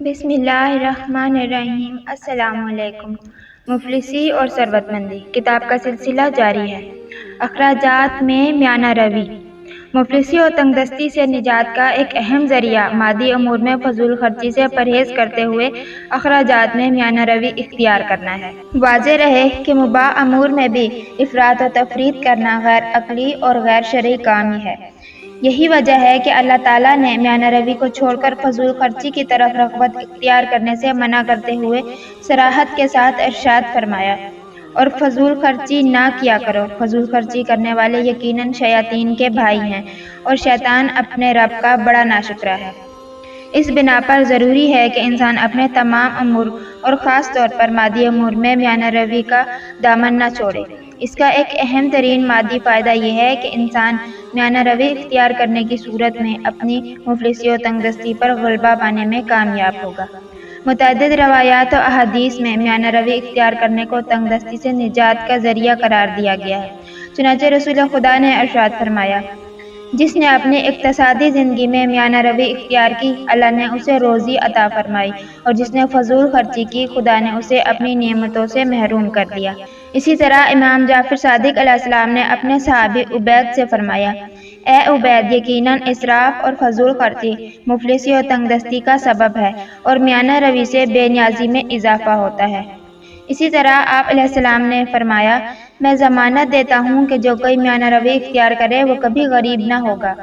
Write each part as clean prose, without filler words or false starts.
بسم اللہ الرحمن الرحیم۔ السلام علیکم۔ مفلسی اور ثروت مندی کتاب کا سلسلہ جاری ہے۔ اخراجات میں میانہ روی۔ مفلسی اور تنگ دستی سے نجات کا ایک اہم ذریعہ مادی امور میں فضول خرچی سے پرہیز کرتے ہوئے اخراجات میں میانہ روی اختیار کرنا ہے۔ واضح رہے کہ مباح امور میں بھی افراط و تفریط کرنا غیر عقلی اور غیر شرعی کام ہی ہے۔ یہی وجہ ہے کہ اللہ تعالیٰ نے میانہ روی کو چھوڑ کر فضول خرچی کی طرف رغبت اختیار کرنے سے منع کرتے ہوئے صراحت کے ساتھ ارشاد فرمایا، اور فضول خرچی نہ کیا کرو۔ فضول خرچی کرنے والے یقیناً شیاطین کے بھائی ہیں، اور شیطان اپنے رب کا بڑا ناشکرا ہے۔ اس بنا پر ضروری ہے کہ انسان اپنے تمام امور اور خاص طور پر مادی امور میں میانہ روی کا دامن نہ چھوڑے۔ اس کا ایک اہم ترین مادی فائدہ یہ ہے کہ انسان میانہ روی اختیار کرنے کی صورت میں اپنی مفلسی و تنگ دستی پر غلبہ پانے میں کامیاب ہوگا۔ متعدد روایات و احادیث میں میانہ روی اختیار کرنے کو تنگ دستی سے نجات کا ذریعہ قرار دیا گیا ہے۔ چنانچہ رسول خدا نے ارشاد فرمایا، جس نے اپنی اقتصادی زندگی میں میانہ روی اختیار کی، اللہ نے اسے روزی عطا فرمائی، اور جس نے فضول خرچی کی، خدا نے اسے اپنی نعمتوں سے محروم کر دیا۔ اسی طرح امام جعفر صادق علیہ السلام نے اپنے صحابی عبید سے فرمایا، اے عبید، یقیناً اسراف اور فضول خرچی مفلسی اور تنگ دستی کا سبب ہے، اور میانہ روی سے بے نیازی میں اضافہ ہوتا ہے۔ اسی طرح آپ علیہ السلام نے فرمایا، میں ضمانت دیتا ہوں کہ جو کوئی میانہ روی اختیار کرے وہ کبھی غریب نہ ہوگا۔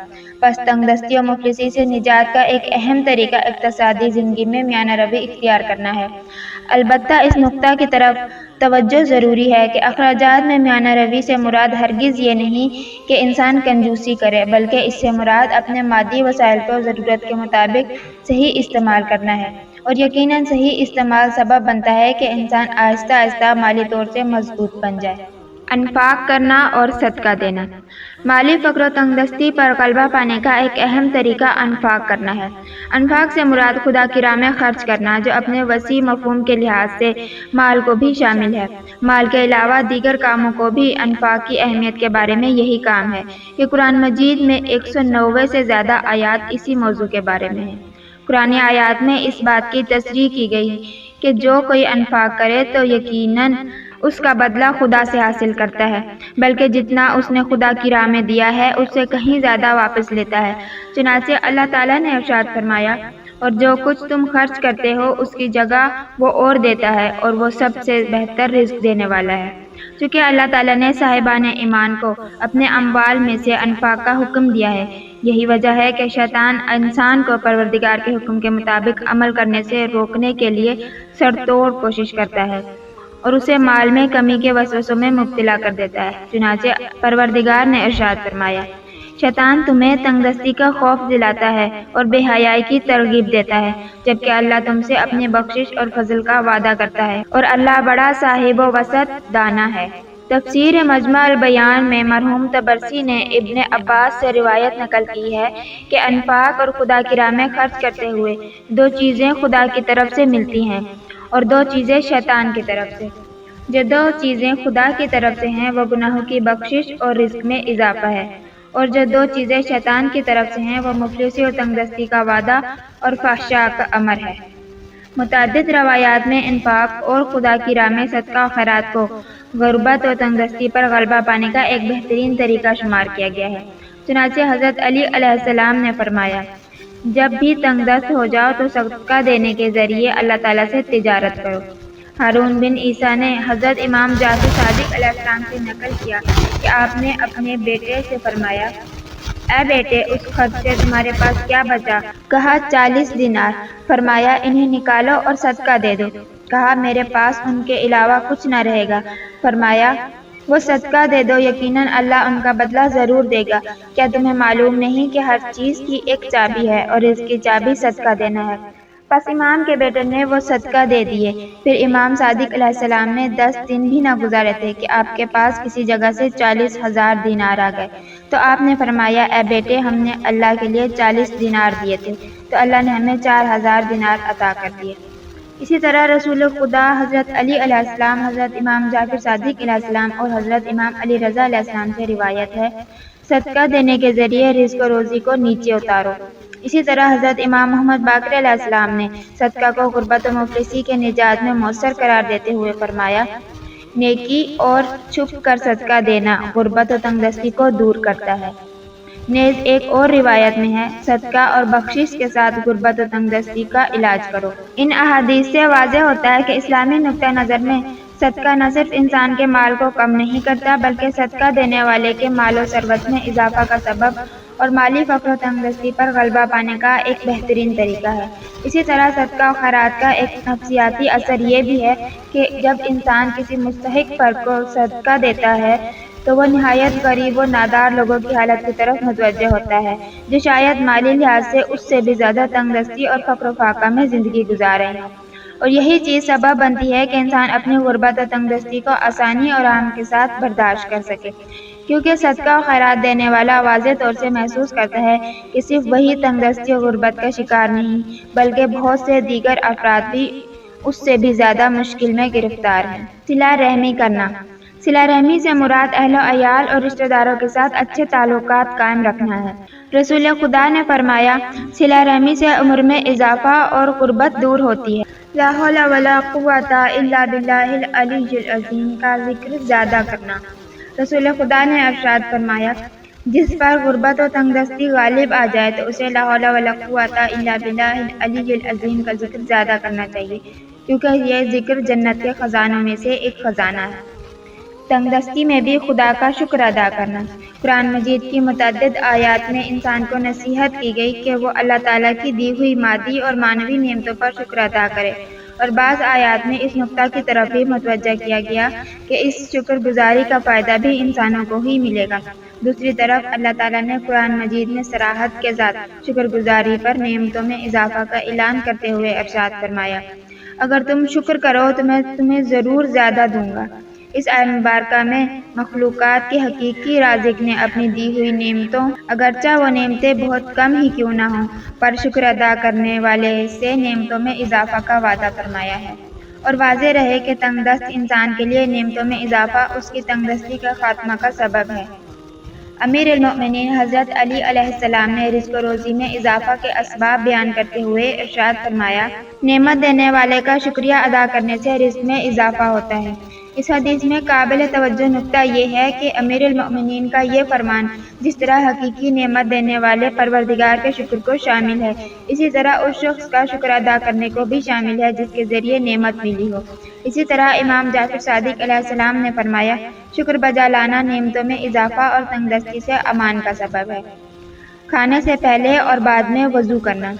پس تنگ دستی اور مفلسی سے نجات کا ایک اہم طریقہ اقتصادی زندگی میں میانہ روی اختیار کرنا ہے۔ البتہ اس نقطہ کی طرف توجہ ضروری ہے کہ اخراجات میں میانہ روی سے مراد ہرگز یہ نہیں کہ انسان کنجوسی کرے، بلکہ اس سے مراد اپنے مادی وسائل کو ضرورت کے مطابق صحیح استعمال کرنا ہے، اور یقیناً صحیح استعمال سبب بنتا ہے کہ انسان آہستہ آہستہ مالی طور سے مضبوط بن جائے۔ انفاق کرنا اور صدقہ دینا۔ مالی فقر و تنگ دستی پر غلبہ پانے کا ایک اہم طریقہ انفاق کرنا ہے۔ انفاق سے مراد خدا کی راہ میں خرچ کرنا، جو اپنے وسیع مفہوم کے لحاظ سے مال کو بھی شامل ہے۔ مال کے علاوہ دیگر کاموں کو بھی انفاق کی اہمیت کے بارے میں یہی کام ہے کہ قرآن مجید میں 190 سے زیادہ آیات اسی موضوع کے بارے میں ہیں۔ قرآن آیات میں اس بات کی تصریح کی گئی کہ جو کوئی انفاق کرے تو یقیناً اس کا بدلہ خدا سے حاصل کرتا ہے، بلکہ جتنا اس نے خدا کی راہ میں دیا ہے اس سے کہیں زیادہ واپس لیتا ہے۔ چنانچہ اللہ تعالیٰ نے ارشاد فرمایا، اور جو کچھ تم خرچ کرتے ہو اس کی جگہ وہ اور دیتا ہے، اور وہ سب سے بہتر رزق دینے والا ہے۔ چونکہ اللہ تعالیٰ نے صاحبان ایمان کو اپنے اموال میں سے انفاق کا حکم دیا ہے، یہی وجہ ہے کہ شیطان انسان کو پروردگار کے حکم کے مطابق عمل کرنے سے روکنے کے لیے سرتوڑ کوشش کرتا ہے، اور اسے مال میں کمی کے وسوسوں میں مبتلا کر دیتا ہے۔ چنانچہ پروردگار نے ارشاد فرمایا، شیطان تمہیں تنگ دستی کا خوف دلاتا ہے اور بے حیائی کی ترغیب دیتا ہے، جبکہ اللہ تم سے اپنی بخشش اور فضل کا وعدہ کرتا ہے، اور اللہ بڑا صاحب و وسعت دانا ہے۔ تفسیر مجمع البیان میں مرحوم طبرسی نے ابن عباس سے روایت نقل کی ہے کہ انفاق اور خدا کی راہ میں خرچ کرتے ہوئے دو چیزیں خدا کی طرف سے ملتی ہیں اور دو چیزیں شیطان کی طرف سے۔ جو دو چیزیں خدا کی طرف سے ہیں وہ گناہوں کی بخشش اور رزق میں اضافہ ہے، اور جو دو چیزیں شیطان کی طرف سے ہیں وہ مفلسی اور تنگ دستی کا وعدہ اور فحشاء کا امر ہے۔ متعدد روایات میں انفاق اور خدا کی راہ میں صدقہ و خیرات کو غربت و تنگ دستی پر غلبہ پانے کا ایک بہترین طریقہ شمار کیا گیا ہے۔ چنانچہ حضرت علی علیہ السلام نے فرمایا، جب بھی تنگ دست ہو جاؤ تو صدقہ دینے کے ذریعے اللہ تعالیٰ سے تجارت کرو۔ ہارون بن عیسیٰ نے حضرت امام جعفر صادق علیہ السلام سے نقل کیا کہ آپ نے اپنے بیٹے سے فرمایا، اے بیٹے، اس خرچ سے تمہارے پاس کیا بچا؟ کہا 40 دینار۔ فرمایا انہیں نکالو اور صدقہ دے دو۔ کہا میرے پاس ان کے علاوہ کچھ نہ رہے گا۔ فرمایا وہ صدقہ دے دو، یقیناً اللہ ان کا بدلہ ضرور دے گا۔ کیا تمہیں معلوم نہیں کہ ہر چیز کی ایک چابی ہے، اور اس کی چابی صدقہ دینا ہے؟ پس امام کے بیٹے نے وہ صدقہ دے دیے۔ پھر امام صادق علیہ السلام نے 10 دن بھی نہ گزارے تھے کہ آپ کے پاس کسی جگہ سے 40,000 دینار آ گئے۔ تو آپ نے فرمایا، اے بیٹے، ہم نے اللہ کے لیے 40 دینار دیے تھے، تو اللہ نے ہمیں 4,000 دینار عطا کر دیے۔ اسی طرح رسول خدا حضرت علی علیہ السلام، حضرت امام جعفر صادق علیہ السلام اور حضرت امام علی رضا علیہ السلام سے روایت ہے، صدقہ دینے کے ذریعے رزق و روزی کو نیچے اتارو۔ اسی طرح حضرت امام محمد باقر علیہ السلام نے صدقہ کو غربت و مفلسی کے نجات میں مؤثر قرار دیتے ہوئے فرمایا، نیکی اور چھپ کر صدقہ دینا غربت و تنگدستی کو دور کرتا ہے۔ نیز ایک اور روایت میں ہے، صدقہ اور بخشش کے ساتھ غربت و تنگدستی کا علاج کرو۔ ان احادیث سے واضح ہوتا ہے کہ اسلامی نقطہ نظر میں صدقہ نہ صرف انسان کے مال کو کم نہیں کرتا بلکہ صدقہ دینے والے کے مال و ثروت میں اضافہ کا سبب اور مالی فقر و تنگدستی پر غلبہ پانے کا ایک بہترین طریقہ ہے۔ اسی طرح صدقہ و خیرات کا ایک نفسیاتی اثر یہ بھی ہے کہ جب انسان کسی مستحق فرد کو صدقہ دیتا ہے تو وہ نہایت غریب و نادار لوگوں کی حالت کی طرف متوجہ ہوتا ہے جو شاید مالی لحاظ سے اس سے بھی زیادہ تنگدستی اور فقر و فاقہ میں زندگی گزار رہے ہیں، اور یہی چیز سبب بنتی ہے کہ انسان اپنی غربت و تنگدستی کو آسانی اور آرام کے ساتھ برداشت کر سکے، کیونکہ صدقہ و خیرات دینے والا واضح طور سے محسوس کرتا ہے کہ صرف وہی تنگدستی و غربت کا شکار نہیں بلکہ بہت سے دیگر افراد بھی اس سے بھی زیادہ مشکل میں گرفتار ہیں۔ صلہ رحمی کرنا۔ صلہ رحمی سے مراد اہل و عیال اور رشتہ داروں کے ساتھ اچھے تعلقات قائم رکھنا ہے۔ رسول خدا نے فرمایا، صلہ رحمی سے عمر میں اضافہ اور غربت دور ہوتی ہے۔ لا حول ولا قوۃ الا باللہ العلی العظیم کا ذکر زیادہ کرنا۔ رسول خدا نے ارشاد فرمایا، جس پر غربت و تنگدستی غالب آ جائے تو اسے لا حول ولا قوۃ الا باللہ العلی العظیم کا ذکر زیادہ کرنا چاہیے، کیونکہ یہ ذکر جنت کے خزانوں میں سے ایک خزانہ ہے۔ تنگدستی میں بھی خدا کا شکر ادا کرنا۔ قرآن مجید کی متعدد آیات میں انسان کو نصیحت کی گئی کہ وہ اللہ تعالیٰ کی دی ہوئی مادی اور معنوی نعمتوں پر شکر ادا کرے، اور بعض آیات میں اس نقطہ کی طرف بھی متوجہ کیا گیا کہ اس شکر گزاری کا فائدہ بھی انسانوں کو ہی ملے گا۔ دوسری طرف اللہ تعالیٰ نے قرآن مجید میں صراحت کے ساتھ شکر گزاری پر نعمتوں میں اضافہ کا اعلان کرتے ہوئے ارشاد فرمایا، اگر تم شکر کرو تو میں تمہیں ضرور زیادہ دوں گا۔ اس آیت مبارکہ میں مخلوقات کے حقیقی رازق نے اپنی دی ہوئی نعمتوں، اگرچہ وہ نعمتیں بہت کم ہی کیوں نہ ہوں، پر شکر ادا کرنے والے سے نعمتوں میں اضافہ کا وعدہ فرمایا ہے، اور واضح رہے کہ تنگدست انسان کے لیے نعمتوں میں اضافہ اس کی تنگدستی کا خاتمہ کا سبب ہے۔ امیر المؤمنین حضرت علی علیہ السلام نے رزق و روزی میں اضافہ کے اسباب بیان کرتے ہوئے ارشاد فرمایا، نعمت دینے والے کا شکریہ ادا کرنے سے رزق میں اضافہ ہوتا ہے۔ اس حدیث میں قابل توجہ نکتہ یہ ہے کہ امیر المؤمنین کا یہ فرمان جس طرح حقیقی نعمت دینے والے پروردگار کے شکر کو شامل ہے، اسی طرح اس شخص کا شکر ادا کرنے کو بھی شامل ہے جس کے ذریعے نعمت ملی ہو۔ اسی طرح امام جعفر صادق علیہ السلام نے فرمایا، شکر بجا لانا نعمتوں میں اضافہ اور تنگدستی سے امان کا سبب ہے۔ کھانے سے پہلے اور بعد میں وضو کرنا۔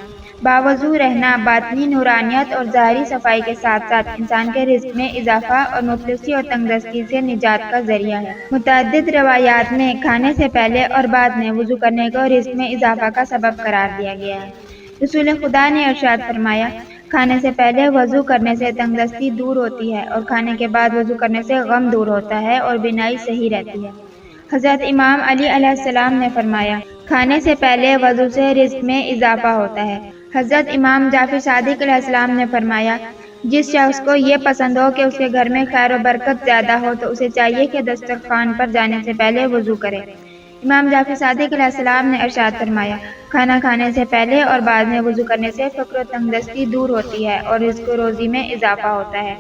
باوضو رہنا باطنی نورانیت اور ظاہری صفائی کے ساتھ ساتھ انسان کے رزق میں اضافہ اور مفلسی اور تنگدستی سے نجات کا ذریعہ ہے۔ متعدد روایات میں کھانے سے پہلے اور بعد میں وضو کرنے کو رزق میں اضافہ کا سبب قرار دیا گیا ہے۔ رسول خدا نے ارشاد فرمایا، کھانے سے پہلے وضو کرنے سے تنگدستی دور ہوتی ہے، اور کھانے کے بعد وضو کرنے سے غم دور ہوتا ہے اور بینائی صحیح رہتی ہے۔ حضرت امام علی علیہ السلام نے فرمایا، کھانے سے پہلے وضو سے رزق میں اضافہ ہوتا ہے۔ حضرت امام جعفر صادق علیہ السلام نے فرمایا، جس شخص کو یہ پسند ہو کہ اس کے گھر میں خیر و برکت زیادہ ہو تو اسے چاہیے کہ دسترخوان پر جانے سے پہلے وضو کرے۔ امام جعفر صادق علیہ السلام نے ارشاد فرمایا، کھانا کھانے سے پہلے اور بعد میں وضو کرنے سے فقر و تنگدستی دور ہوتی ہے اور رزق و روزی میں اضافہ ہوتا ہے۔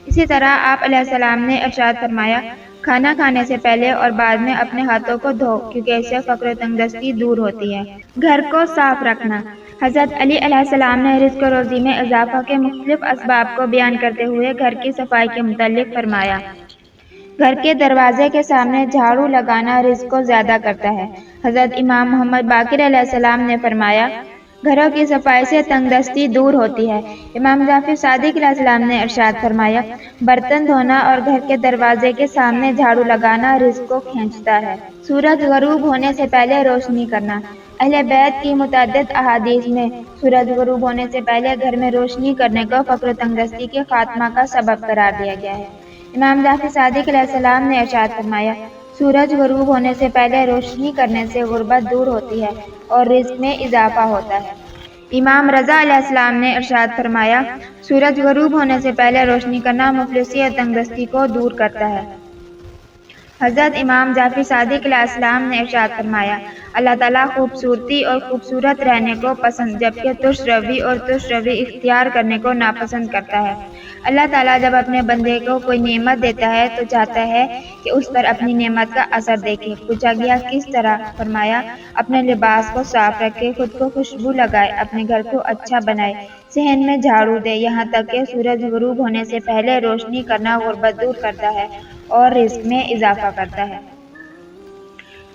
اسی طرح آپ علیہ السلام نے ارشاد فرمایا، کھانا کھانے سے پہلے اور بعد میں اپنے ہاتھوں کو دھو، کیونکہ اس سے فقر و تنگدستی دور ہوتی ہے۔ گھر کو صاف رکھنا۔ حضرت علی علیہ السلام نے رزق و روزی میں اضافہ کے مختلف اسباب کو بیان کرتے ہوئے گھر کی صفائی کے متعلق فرمایا، گھر کے دروازے کے سامنے جھاڑو لگانا رزق کو زیادہ کرتا ہے۔ حضرت امام محمد باقر علیہ السلام نے فرمایا، گھروں کی صفائی سے تنگدستی دور ہوتی ہے۔ امام جعفر صادق علیہ السلام نے ارشاد فرمایا، برتن دھونا اور گھر کے دروازے کے سامنے جھاڑو لگانا رزق کو کھینچتا ہے۔ سورج غروب ہونے سے پہلے روشنی کرنا۔ اہل بیت کی متعدد احادیث میں سورج غروب ہونے سے پہلے گھر میں روشنی کرنے کو فقر و تنگدستی کے خاتمہ کا سبب قرار دیا گیا ہے۔ امام جعفر صادق علیہ السلام نے ارشاد فرمایا، سورج غروب ہونے سے پہلے روشنی کرنے سے غربت دور ہوتی ہے اور رزق میں اضافہ ہوتا ہے۔ امام رضا علیہ السلام نے ارشاد فرمایا، سورج غروب ہونے سے پہلے روشنی کرنا مفلسی اور تنگدستی کو دور کرتا ہے۔ حضرت امام جعفر صادق علیہ السلام نے ارشاد فرمایا، اللہ تعالیٰ خوبصورتی اور خوبصورت رہنے کو پسند جبکہ ترش روی اور ترش روی اختیار کرنے کو ناپسند کرتا ہے۔ اللہ تعالیٰ جب اپنے بندے کو کوئی نعمت دیتا ہے تو چاہتا ہے کہ اس پر اپنی نعمت کا اثر دیکھے۔ پوچھا گیا کس طرح؟ فرمایا اپنے لباس کو صاف رکھے، خود کو خوشبو لگائے، اپنے گھر کو اچھا بنائے، صحن میں جھاڑو دے، یہاں تک کہ سورج غروب ہونے سے پہلے روشنی کرنا غربت دور کرتا ہے اور رزق میں اضافہ کرتا ہے۔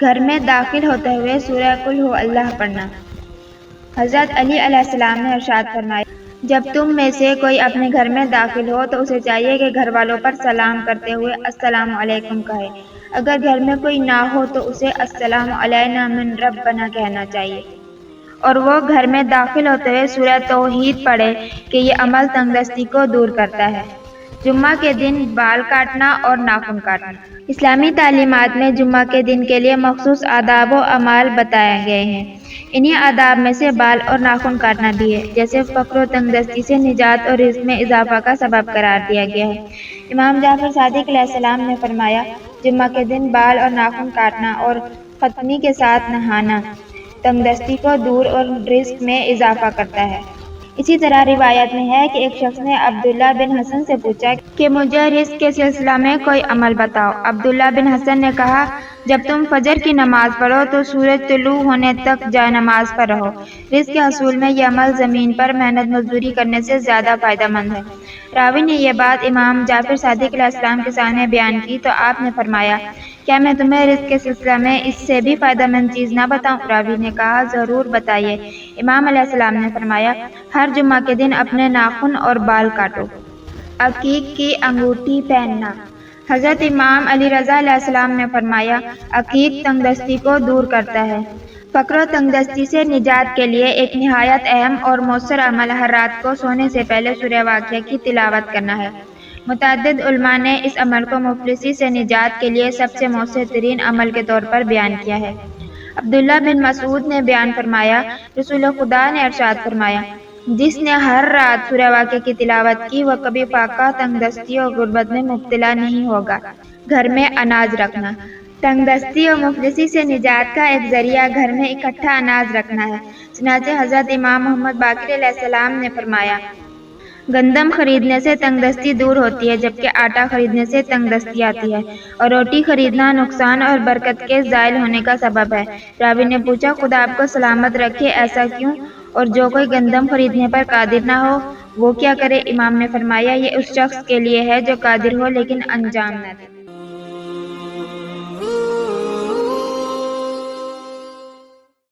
گھر میں داخل ہوتے ہوئے سورہ قل ہو اللہ پڑھنا۔ حضرت علی علیہ السلام نے ارشاد فرمایا جب تم میں سے کوئی اپنے گھر میں داخل ہو تو اسے چاہیے کہ گھر والوں پر سلام کرتے ہوئے السلام علیکم کہے۔ اگر گھر میں کوئی نہ ہو تو اسے السلام علینا من ربنا کہنا چاہیے، اور وہ گھر میں داخل ہوتے ہوئے سورہ توحید پڑھے کہ یہ عمل تنگدستی کو دور کرتا ہے۔ جمعہ کے دن بال کاٹنا اور ناخن کاٹنا۔ اسلامی تعلیمات میں جمعہ کے دن کے لیے مخصوص آداب و اعمال بتائے گئے ہیں۔ انہی آداب میں سے بال اور ناخن کاٹنا بھی ہے، جیسے فقر و تنگدستی سے نجات اور رزق میں اضافہ کا سبب قرار دیا گیا ہے۔ امام جعفر صادق علیہ السلام نے فرمایا جمعہ کے دن بال اور ناخن کاٹنا اور ختنی کے ساتھ نہانا تنگدستی کو دور اور رزق میں اضافہ کرتا ہے۔ اسی طرح روایت میں ہے کہ ایک شخص نے عبداللہ بن حسن سے پوچھا کہ مجھے رزق کے سلسلہ میں کوئی عمل بتاؤ۔ عبداللہ بن حسن نے کہا جب تم فجر کی نماز پڑھو تو سورج طلوع ہونے تک جائے نماز پر رہو۔ رزق کے حصول میں یہ عمل زمین پر محنت مزدوری کرنے سے زیادہ فائدہ مند ہے۔ راوی نے یہ بات امام جعفر صادق علیہ السلام کے سامنے بیان کی تو آپ نے فرمایا کیا میں تمہیں رزق کے سلسلہ میں اس سے بھی فائدہ مند چیز نہ بتاؤں؟ راوی نے کہا ضرور بتائیے۔ امام علیہ السلام نے فرمایا ہر جمعہ کے دن اپنے ناخن اور بال کاٹو۔ عقیق کی انگوٹھی پہننا۔ حضرت امام علی رضا علیہ السلام نے فرمایا عقیق تنگدستی کو دور کرتا ہے۔ فقر و تنگدستی سے نجات کے لیے ایک نہایت اہم اور مؤثر عمل ہر رات کو سونے سے پہلے سورہ واقعہ کی تلاوت کرنا ہے۔ متعدد علماء نے اس عمل کو مفلسی سے نجات کے لیے سب سے مؤثر ترین عمل کے طور پر بیان کیا ہے۔ عبداللہ بن مسعود نے بیان فرمایا رسول خدا نے ارشاد فرمایا جس نے ہر رات سورہ واقعہ کی تلاوت کی وہ کبھی فاقہ، تنگدستی اور غربت میں مبتلا نہیں ہوگا۔ گھر میں اناج رکھنا۔ تنگدستی اور مفلسی سے نجات کا ایک ذریعہ گھر میں اکٹھا اناج رکھنا ہے۔ چنانچہ حضرت امام محمد باقر علیہ السلام نے فرمایا گندم خریدنے سے تنگدستی دور ہوتی ہے جبکہ آٹا خریدنے سے تنگدستی آتی ہے، اور روٹی خریدنا نقصان اور برکت کے زائل ہونے کا سبب ہے۔ راوی نے پوچھا خدا آپ کو سلامت رکھے ایسا کیوں؟ اور جو کوئی گندم خریدنے پر قادر نہ ہو وہ کیا کرے؟ امام نے فرمایا یہ اس شخص کے لیے ہے جو قادر ہو لیکن انجام نہ دے۔